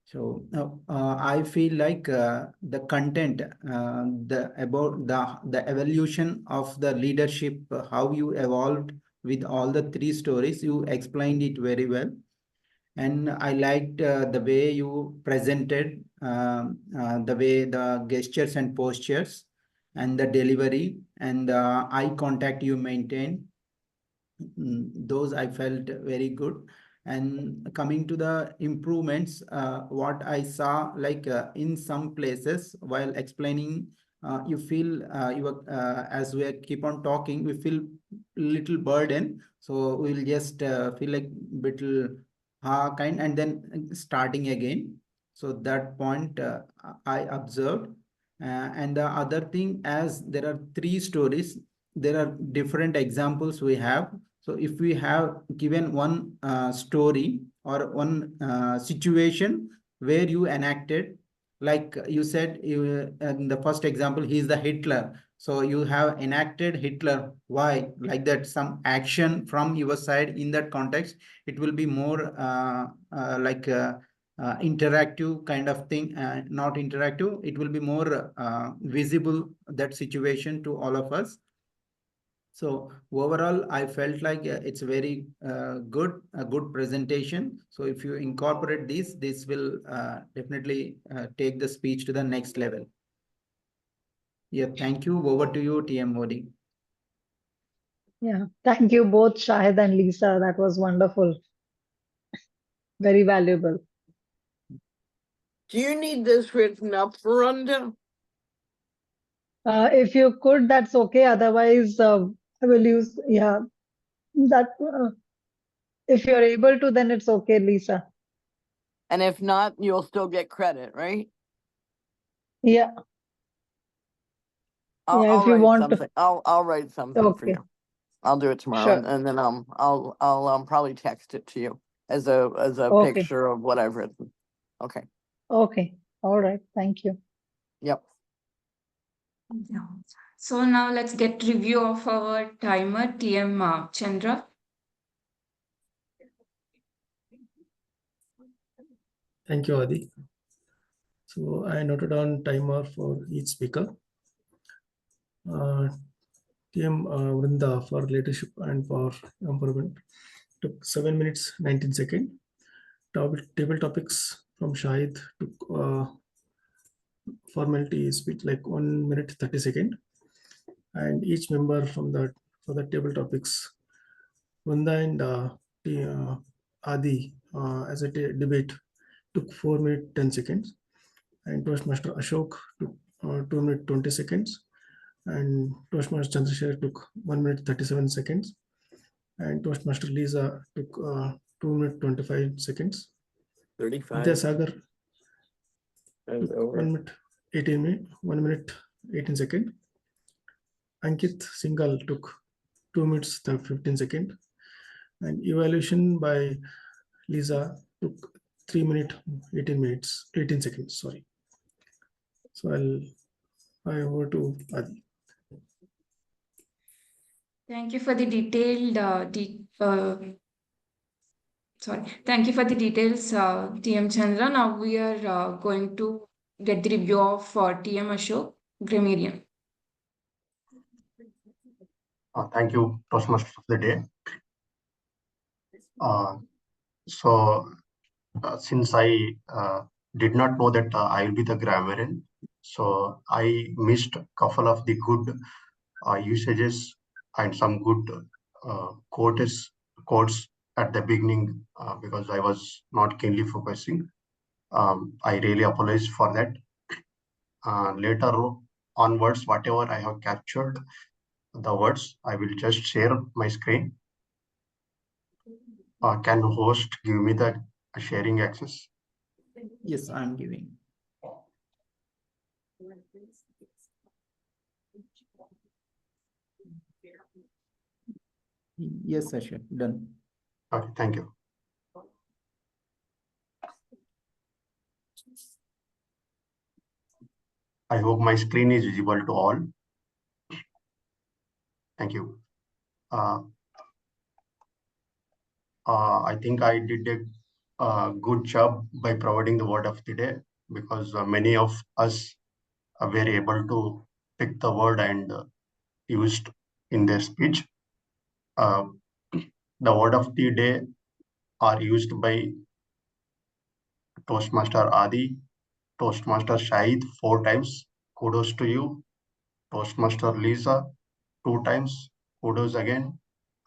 So I feel like the content, about the evolution of the leadership, how you evolved with all the three stories, you explained it very well. And I liked the way you presented, the way the gestures and postures and the delivery and the eye contact you maintained. Those I felt very good. And coming to the improvements, what I saw, like in some places while explaining, you feel as we keep on talking, we feel little burden. So we'll just feel like little kind and then starting again. So that point I observed. And the other thing, as there are three stories, there are different examples we have. So if we have given one story or one situation where you enacted, like you said, in the first example, he is the Hitler. So you have enacted Hitler. Why? Like that, some action from your side in that context, it will be more like interactive kind of thing, not interactive. It will be more visible, that situation to all of us. So overall, I felt like it's very a good presentation. So if you incorporate this will definitely take the speech to the next level. Yeah, thank you. Over to you, TM Modi. Yeah, thank you both, Shahid and Lisa. That was wonderful. Very valuable. Do you need this written up, Varunda? If you could, that's okay. Otherwise, I will use, yeah, that. If you're able to, then it's okay, Lisa. And if not, you'll still get credit, right? Yeah, I'll, yeah, I'll if you write want to. something. I'll write something for Okay, you. I'll do it tomorrow, sure. and then I'll probably text it to you as a Okay. picture of what I've written. Okay. Okay. All right. Thank you. Yep. Yeah. So now let's get review of our timer, TM Chandra. Thank you, Adi. So I noted down timer for each speaker. TM Vrinda for leadership and for empowerment took 7 minutes 19 seconds. Table topics from Shahid took formality speech like 1 minute 30 seconds. And each member from the for the table topics, Vrinda and Adi as a debate took 4 minutes 10 seconds. And Toastmaster Ashok took 2 minutes 20 seconds. And Toastmaster Chandrasekhar took 1 minute 37 seconds. And Toastmaster Lisa took 2 minutes 25 seconds. 35. Vidyasagar That's took over. 1 minute 18 seconds. Ankit Singhal took 2 minutes 15 seconds. And evaluation by Lisa took 3 minutes 18 seconds. Sorry. So I over to Adi. Thank you for the detailed Thank you for the details, TM Chandra. Now we are going to get the review of TM Ashok, grammarian. Thank you, Toastmasters of the day. So since I did not know that I will be the grammarian, so I missed a couple of the good usages and some good quotes at the beginning because I was not keenly focusing. I really apologize for that. Later onwards, whatever I have captured the words, I will just share my screen. Can host give me the sharing access? Yes, I'm giving. Yes, Ashok, done. Okay, thank you. I hope my screen is visible to all. Thank you. I think I did a good job by providing the word of the day, because many of us were able to pick the word and used in their speech. The word of the day are used by Toastmaster Adi, Toastmaster Shahid 4 times. Kudos to you. Toastmaster Lisa 2 times. Kudos again.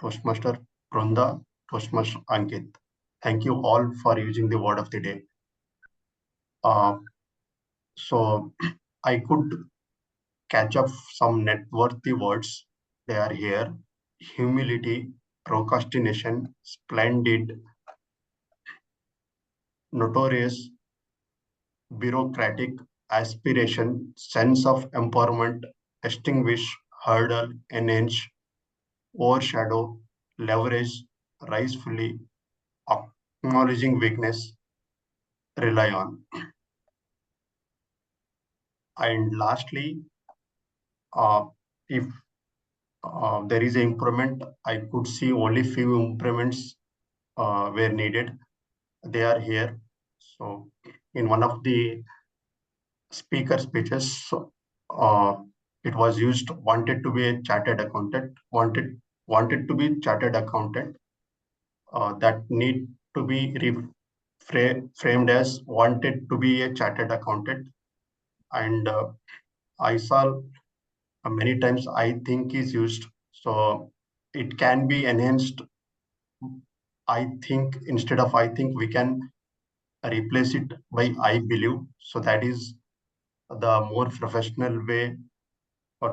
Toastmaster Prunda, Toastmaster Ankit. Thank you all for using the word of the day. So I could catch up some net-worthy words. They are here: humility, procrastination, splendid, notorious, bureaucratic, aspiration, sense of empowerment, extinguish, hurdle, enhance, overshadow, leverage, rise fully, acknowledging weakness, rely on. And lastly, if there is an improvement, I could see only few improvements were needed. They are here. So in one of the speaker speeches, it was used wanted to be a chartered accountant, wanted to be chartered accountant. That need to be framed as wanted to be a chartered accountant. And I saw many times I think is used. So it can be enhanced. I think instead of I think, we can replace it by I believe. So that is the more professional way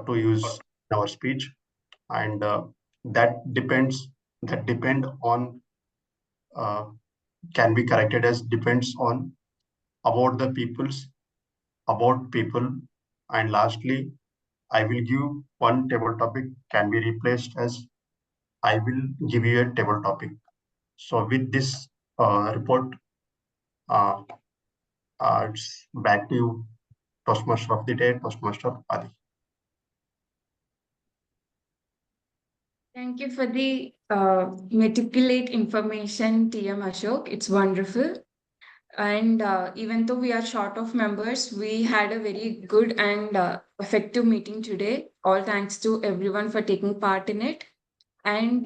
to use our speech. And that depend on can be corrected as depends on, about the people's, about people. And lastly, I will give one table topic can be replaced as I will give you a table topic. So with this report, it's back to you, Toastmaster of the day, Toastmaster Adi. Thank you for the meticulous information, TM Ashok. It's wonderful. And even though we are short of members, we had a very good and effective meeting today. All thanks to everyone for taking part in it. And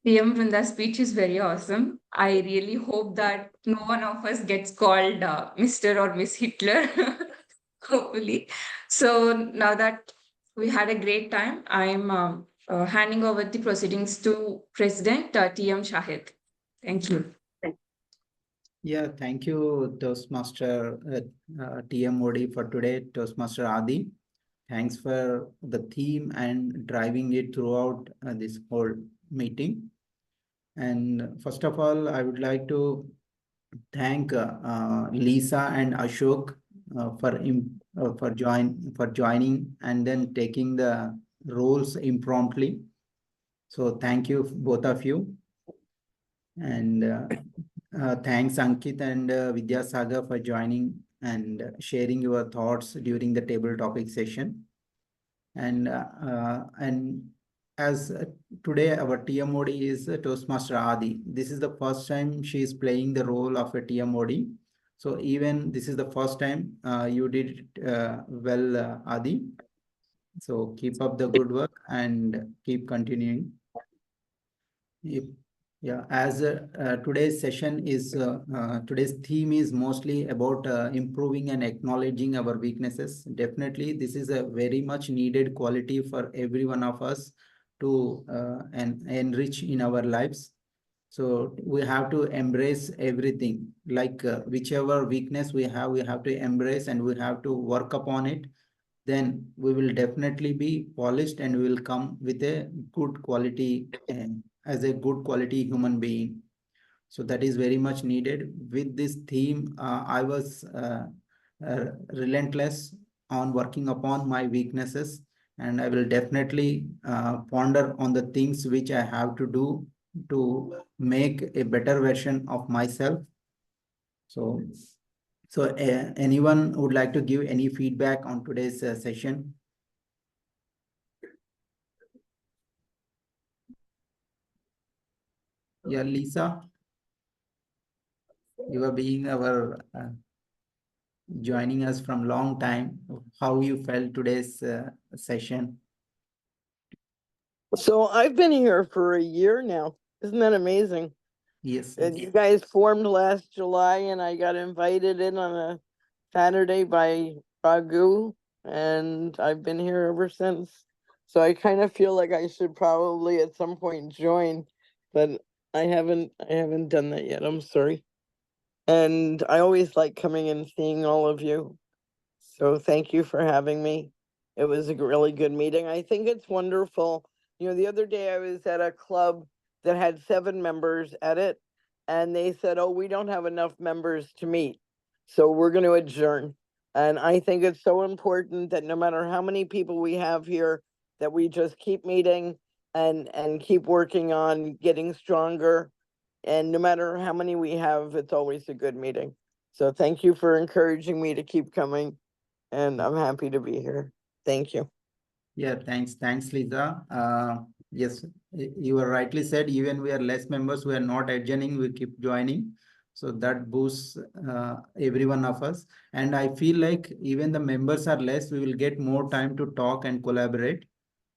PM Vrinda's speech is very awesome. I really hope that no one of us gets called Mr. or Miss Hitler, hopefully. So now that we had a great time, I'm handing over the proceedings to President TM Shahid. Thank you. Yeah, thank you, Toastmaster TM Modi, for today, Toastmaster Adi. Thanks for the theme and driving it throughout this whole meeting. And first of all, I would like to thank Lisa and Ashok for joining and then taking the roles impromptu. So thank you, both of you. And thanks Ankit and Vidyasagar for joining and sharing your thoughts during the table topic session. And as today our TMOD is Toastmaster Adi. This is the first time she is playing the role of a TMOD. So even this is the first time you did well, Adi. So keep up the good work and keep continuing. Yeah, as today's session is, today's theme is mostly about improving and acknowledging our weaknesses. Definitely, this is a very much needed quality for every one of us to enrich in our lives. So we have to embrace everything, like whichever weakness we have to embrace and we have to work upon it. Then we will definitely be polished and we will come with a good quality as a good quality human being. So that is very much needed. With this theme, I was relentless on working upon my weaknesses, and I will definitely ponder on the things which I have to do to make a better version of myself. So, anyone would like to give any feedback on today's session? Yeah, Lisa, you are being our joining us from long time. How you felt today's session? So I've been here for a year now. Isn't that amazing? Yes. And you guys formed last July, and I got invited in on a Saturday by Raghu, and I've been here ever since. So I kind of feel like I should probably at some point join, but I haven't done that yet. I'm sorry. And I always like coming and seeing all of you. So thank you for having me. It was a really good meeting. I think it's wonderful. You know, the other day I was at a club that had 7 members at it, and they said, "Oh, we don't have enough members to meet, so we're going to adjourn." And I think it's so important that no matter how many people we have here, that we just keep meeting and keep working on getting stronger. And no matter how many we have, it's always a good meeting. So thank you for encouraging me to keep coming, and I'm happy to be here. Thank you. Yeah, thanks, Lisa. Yes, you were rightly said. Even we are less members, we are not adjourning, we keep joining. So that boosts every one of us. And I feel like even the members are less, we will get more time to talk and collaborate.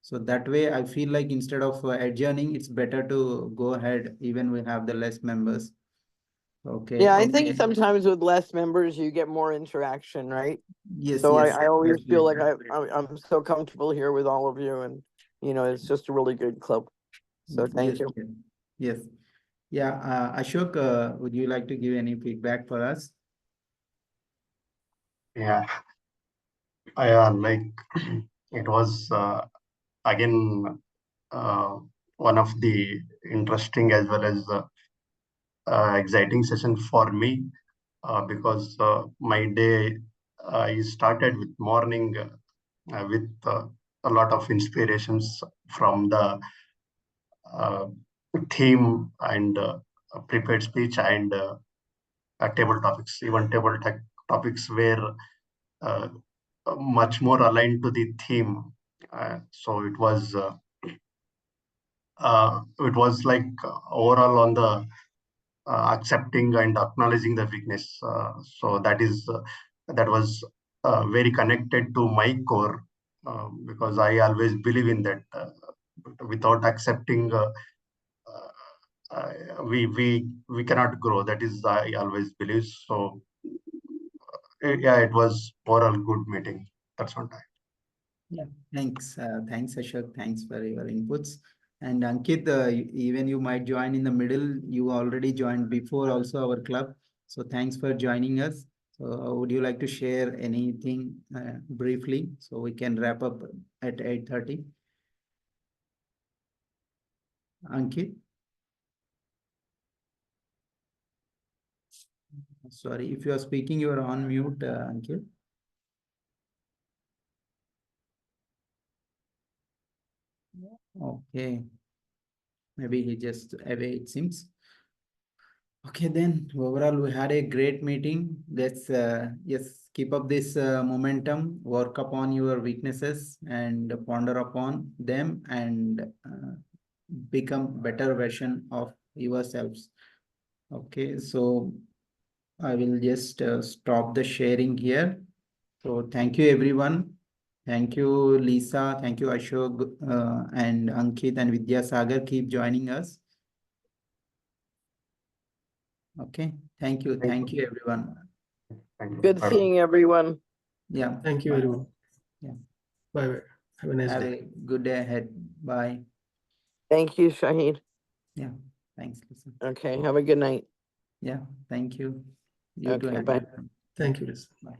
So that way, I feel like instead of adjourning, it's better to go ahead, even we have the less members. Okay. Yeah, I think sometimes with less members, you get more interaction, right? Yes, So yes, I always feel like definitely. I'm so comfortable here with all of you, and it's just a really good club. So thank Yes, you. yes. Yeah, Ashok, would you like to give any feedback for us? Yeah, like it was again one of the interesting as well as exciting session for me because my day is started with morning with a lot of inspirations from the theme and prepared speech and table topics. Even table topics were uh, much more aligned to the theme. So it was like overall on the accepting and acknowledging the weakness. So that was very connected to my core because I always believe in that. Without accepting, we cannot grow. That is I always believe. So yeah, it was overall good meeting. That's one time. Yeah, thanks. Thanks, Ashok. Thanks for your inputs. And Ankit, even you might join in the middle. You already joined before also our club. So thanks for joining us. So would you like to share anything briefly so we can wrap up at 8:30? Ankit? Sorry, if you are speaking, you are on mute, Ankit. Okay. Maybe he just away, it seems. Okay, then overall, we had a great meeting. Let's yes, keep up this momentum, work upon your weaknesses and ponder upon them and become better version of yourselves. Okay, so I will just stop the sharing here. So thank you, everyone. Thank you, Lisa. Thank you, Ashok and Ankit and Vidyasagar. Keep joining us. Okay. Thank you. Thank you, everyone. Thank you. Good Bye-bye. seeing everyone. Yeah. Thank you, bye. everyone. Yeah. Bye bye. Have a nice Have day. a good day ahead. Bye. Thank you, Shahid. Yeah. Thanks, Lisa. Okay, have a good night. Yeah. Thank you. You too. Okay, have a bye. good one. Thank you, Lisa. Bye.